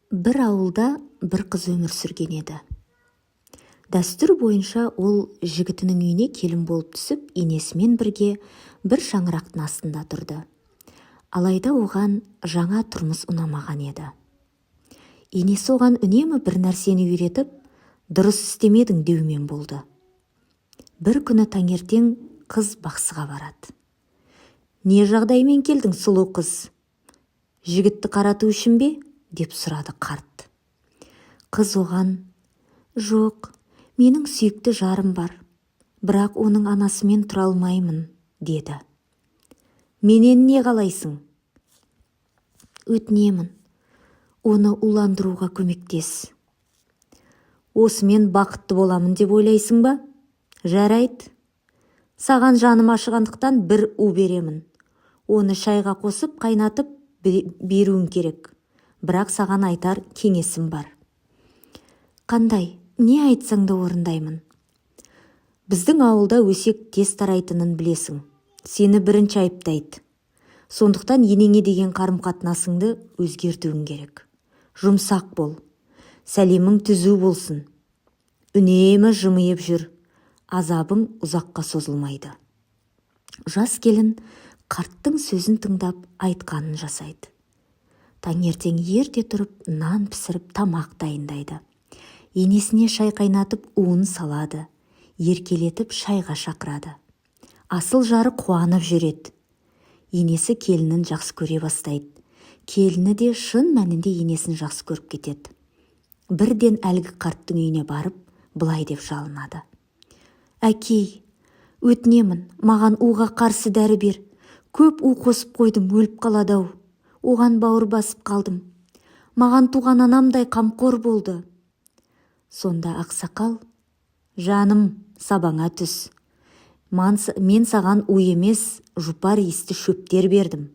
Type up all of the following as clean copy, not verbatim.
Бір ауылда бір қыз өмір сүрген еді. Дәстүр бойынша ол жігітінің үйіне келін болып түсіп, енесімен бірге бір шаңырақтың астында тұрды. Алайда оған жаңа тұрмыс ұнамаған еді. Енесі оған үнемі бір нәрсені үйретіп, дұрыс істемедің деумен болды. Бір күні таңертең қыз бақсыға барады. «Не жағдаймен келдің, сұлу қыз? Жігітті қарату үшін бе?» деп сұрады қарт. Қыз оған: «Жоқ, менің сүйікті жарым бар, бірақ оның анасымен тұра алмаймын», деді. «Менен не қалайсың?» «Өтінемін, оны уландыруға көмектес». «Осымен бақытты боламын деп ойлайсың ба? Жарайды. Саған жаным ашығандықтан бір у беремін. Оны шайға қосып қайнатып беруің керек. Бірақ саған айтар кеңесім бар». «Қандай? Не айтсаң да орындаймын». «Біздің ауылда өсек тез тарайтынын білесің. Сені бірінші айыптайды. Сондықтан енеңе деген қарым-қатынасыңды өзгертуің керек. Жұмсақ бол. Сәлемің түзу болсын. Үнемі жымиып жүр. Азабың ұзаққа созылмайды». Жас келін қарттың сөзін тыңдап айтқанын жасайды. Таңертең ерте тұрып, нан пісіріп, тамақ дайындайды. Енесіне шай қайнатып, уын салады. Еркелетіп шайға шақырады. Асыл жары қуанып жүреді. Енесі келінін жақсы көре бастайды. Келіні де шын мәнінде енесін жақсы көріп кетеді. Бірден әлгі қарттың үйіне барып, былай деп жалынады: «Әкей, өтінемін, маған уға қарсы дәрі бер. Көп у қосып қойдым, өліп қалады-ау. Оған бауыр басып қалдым. Маған туған анамдай қамқор болды». Сонда ақсақал: «Жаным, сабаңа түс. Мен саған у емес, жұпар иісті шөптер бердім.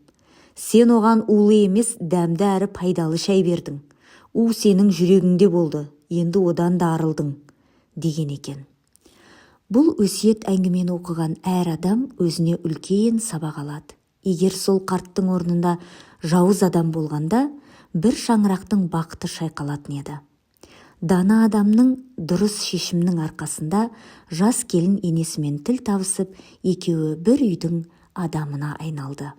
Сен оған улы емес, дәмді әрі пайдалы шай бердің. У сенің жүрегіңде болды, енді одан да арылдың», деген екен. Бұл өсиет әңгімені оқыған әр адам өзіне үлкен сабақ алады. Егер сол қарттың орнында жауыз адам болғанда, бір шаңырақтың бақыты шайқалатын еді. Дана адамның дұрыс шешімнің арқасында жас келін енесімен тіл табысып, екеуі бір үйдің адамына айналды.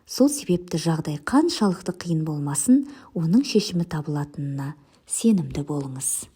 Сол себепті жағдай қаншалықты қиын болмасын, оның шешімі табылатынына сенімді болыңыз.